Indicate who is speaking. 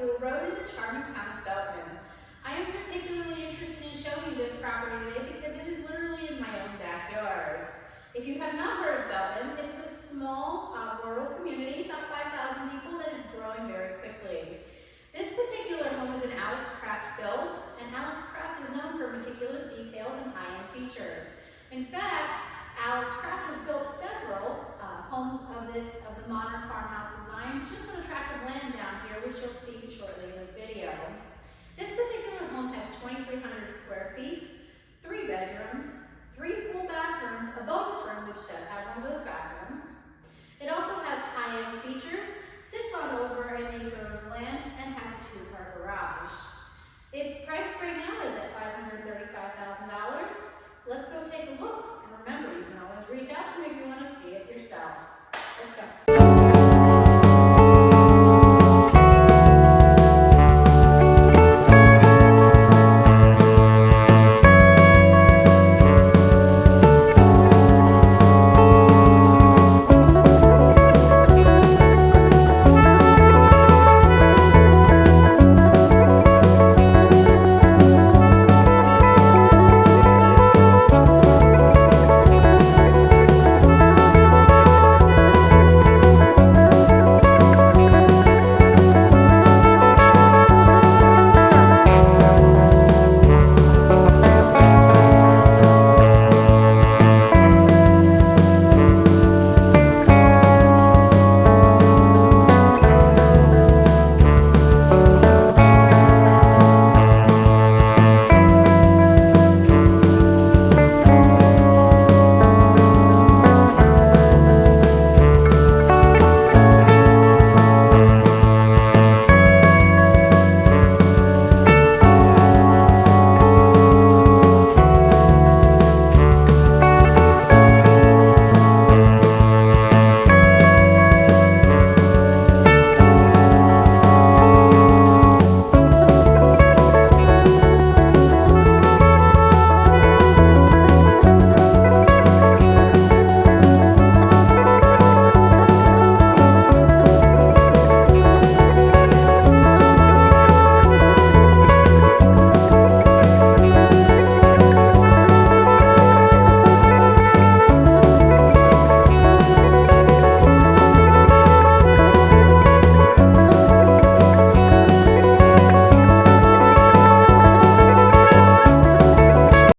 Speaker 1: School Road in the charming town of Belton. I am particularly interested in showing you this property today because it is literally in my own backyard. If you have not heard of Belton, it is a small rural community, about 5,000 people, that is growing very quickly. This particular home is an Alex Craft build, and Alex Craft is known for meticulous details and high-end features. In fact, Alex Craft has built several homes of the modern farmhouse design just on a tract of land down here, which you'll see shortly in this video. This particular home has 2,300 square feet, 3 bedrooms, 3 full bathrooms, a bonus room which does have one of those bathrooms. It also